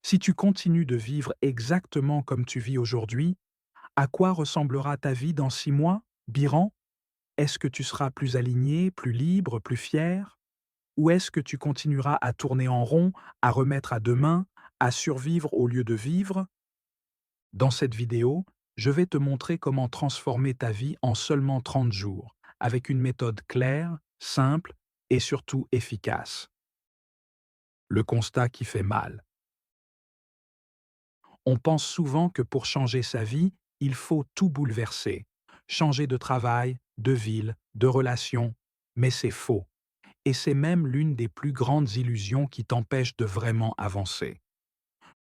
Si tu continues de vivre exactement comme tu vis aujourd'hui, à quoi ressemblera ta vie dans 6 mois, Biran? Est-ce que tu seras plus aligné, plus libre, plus fier? Ou est-ce que tu continueras à tourner en rond, à remettre à demain, à survivre au lieu de vivre? Dans cette vidéo, je vais te montrer comment transformer ta vie en seulement 30 jours, avec une méthode claire, simple et surtout efficace. Le constat qui fait mal. On pense souvent que pour changer sa vie, il faut tout bouleverser. Changer de travail, de ville, de relation. Mais c'est faux. Et c'est même l'une des plus grandes illusions qui t'empêche de vraiment avancer.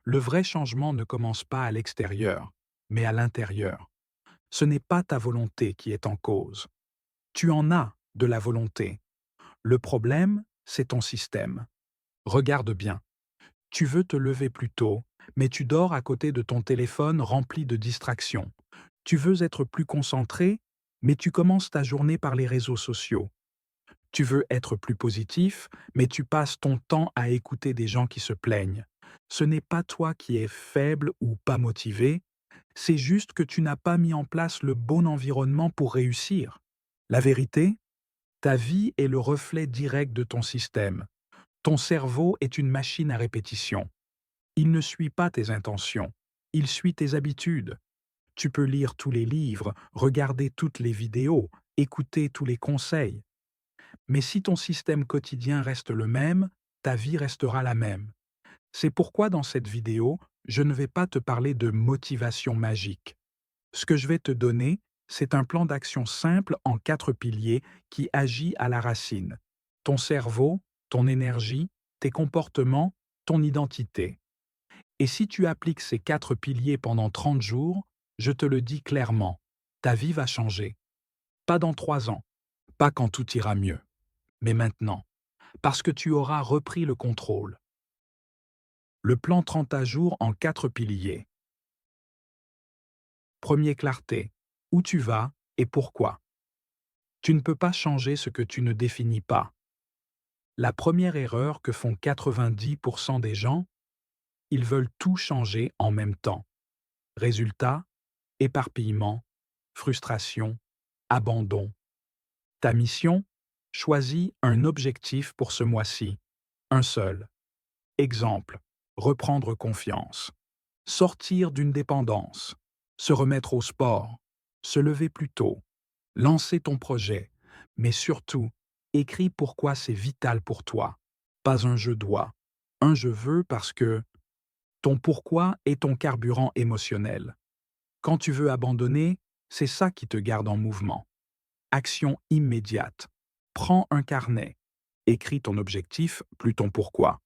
Le vrai changement ne commence pas à l'extérieur, mais à l'intérieur. Ce n'est pas ta volonté qui est en cause. Tu en as de la volonté. Le problème, c'est ton système. Regarde bien. Tu veux te lever plus tôt, mais tu dors à côté de ton téléphone rempli de distractions. Tu veux être plus concentré, mais tu commences ta journée par les réseaux sociaux. Tu veux être plus positif, mais tu passes ton temps à écouter des gens qui se plaignent. Ce n'est pas toi qui es faible ou pas motivé, c'est juste que tu n'as pas mis en place le bon environnement pour réussir. La vérité, ta vie est le reflet direct de ton système. Ton cerveau est une machine à répétition. Il ne suit pas tes intentions, il suit tes habitudes. Tu peux lire tous les livres, regarder toutes les vidéos, écouter tous les conseils. Mais si ton système quotidien reste le même, ta vie restera la même. C'est pourquoi dans cette vidéo, je ne vais pas te parler de motivation magique. Ce que je vais te donner, c'est un plan d'action simple en 4 piliers qui agit à la racine. Ton cerveau, ton énergie, tes comportements, ton identité. Et si tu appliques ces 4 piliers pendant 30 jours, je te le dis clairement, ta vie va changer. Pas dans 3 ans, pas quand tout ira mieux, mais maintenant, parce que tu auras repris le contrôle. Le plan 30 à jours en 4 piliers. Premier, clarté. Où tu vas et pourquoi. Tu ne peux pas changer ce que tu ne définis pas. La première erreur que font 90% des gens, ils veulent tout changer en même temps. Résultat, éparpillement, frustration, abandon. Ta mission? Choisis un objectif pour ce mois-ci. Un seul. Exemple, reprendre confiance. Sortir d'une dépendance. Se remettre au sport. Se lever plus tôt. Lancer ton projet. Mais surtout, écris pourquoi c'est vital pour toi. Pas un je dois. Un je veux parce que ton pourquoi est ton carburant émotionnel. Quand tu veux abandonner, c'est ça qui te garde en mouvement. Action immédiate. Prends un carnet. Écris ton objectif, plus ton pourquoi.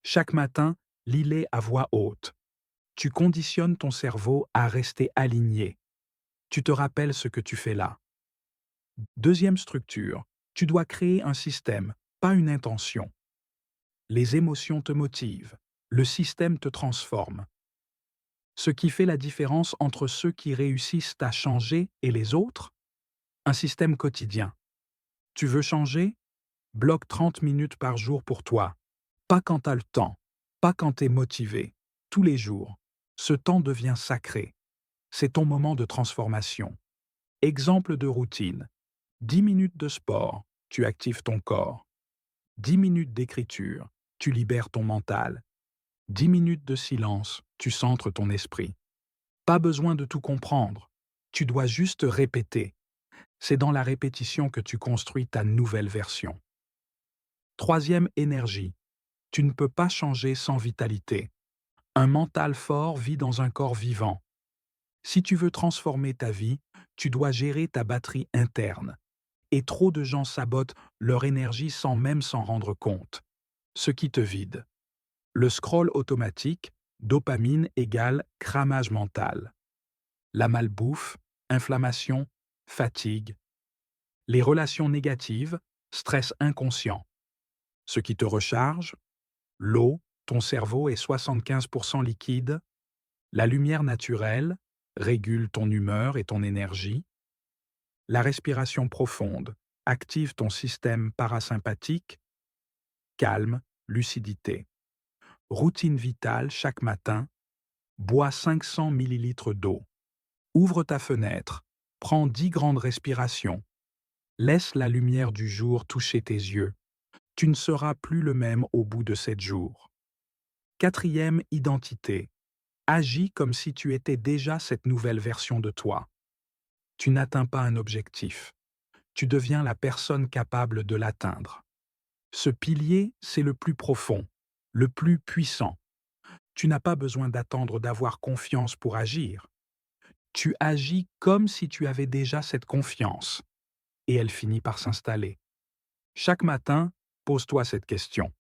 Chaque matin, lis-les à voix haute. Tu conditionnes ton cerveau à rester aligné. Tu te rappelles ce que tu fais là. Deuxième structure, tu dois créer un système, pas une intention. Les émotions te motivent. Le système te transforme. Ce qui fait la différence entre ceux qui réussissent à changer et les autres, un système quotidien. Tu veux changer? Bloque 30 minutes par jour pour toi. Pas quand t'as le temps, pas quand t'es motivé. Tous les jours. Ce temps devient sacré. C'est ton moment de transformation. Exemple de routine. 10 minutes de sport, tu actives ton corps. 10 minutes d'écriture, tu libères ton mental. 10 minutes de silence, tu centres ton esprit. Pas besoin de tout comprendre. Tu dois juste répéter. C'est dans la répétition que tu construis ta nouvelle version. Troisième, énergie. Tu ne peux pas changer sans vitalité. Un mental fort vit dans un corps vivant. Si tu veux transformer ta vie, tu dois gérer ta batterie interne. Et trop de gens sabotent leur énergie sans même s'en rendre compte. Ce qui te vide. Le scroll automatique, dopamine égale cramage mental. La malbouffe, inflammation, fatigue. Les relations négatives, stress inconscient. Ce qui te recharge, l'eau, ton cerveau est 75% liquide. La lumière naturelle régule ton humeur et ton énergie. La respiration profonde active ton système parasympathique. Calme, lucidité. Routine vitale chaque matin, bois 500 millilitres d'eau. Ouvre ta fenêtre, prends 10 grandes respirations. Laisse la lumière du jour toucher tes yeux. Tu ne seras plus le même au bout de 7 jours. Quatrième identité. Agis comme si tu étais déjà cette nouvelle version de toi. Tu n'atteins pas un objectif. Tu deviens la personne capable de l'atteindre. Ce pilier, c'est le plus profond, le plus puissant. Tu n'as pas besoin d'attendre d'avoir confiance pour agir. Tu agis comme si tu avais déjà cette confiance, et elle finit par s'installer. Chaque matin, pose-toi cette question.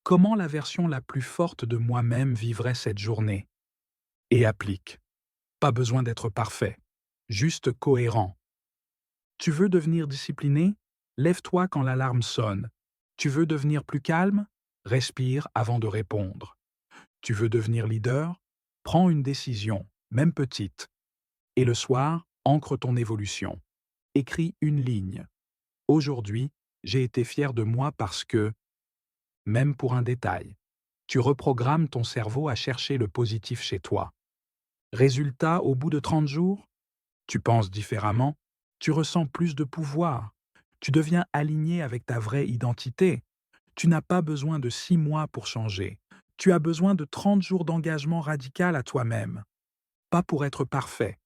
Comment la version la plus forte de moi-même vivrait cette journée? Et applique. Pas besoin d'être parfait, juste cohérent. Tu veux devenir discipliné? Lève-toi quand l'alarme sonne. Tu veux devenir plus calme? Respire avant de répondre. Tu veux devenir leader? Prends une décision, même petite. Et le soir, ancre ton évolution. Écris une ligne. Aujourd'hui, j'ai été fier de moi parce que, même pour un détail, tu reprogrammes ton cerveau à chercher le positif chez toi. Résultat, au bout de 30 jours, tu penses différemment, tu ressens plus de pouvoir, tu deviens aligné avec ta vraie identité. Tu n'as pas besoin de 6 mois pour changer. Tu as besoin de 30 jours d'engagement radical à toi-même. Pas pour être parfait,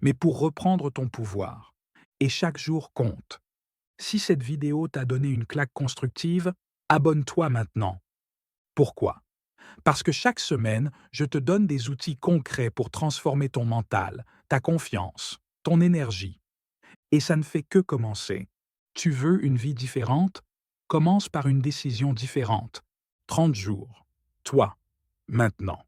mais pour reprendre ton pouvoir. Et chaque jour compte. Si cette vidéo t'a donné une claque constructive, abonne-toi maintenant. Pourquoi? Parce que chaque semaine, je te donne des outils concrets pour transformer ton mental, ta confiance, ton énergie. Et ça ne fait que commencer. Tu veux une vie différente? Commence par une décision différente. 30 jours. Toi, maintenant.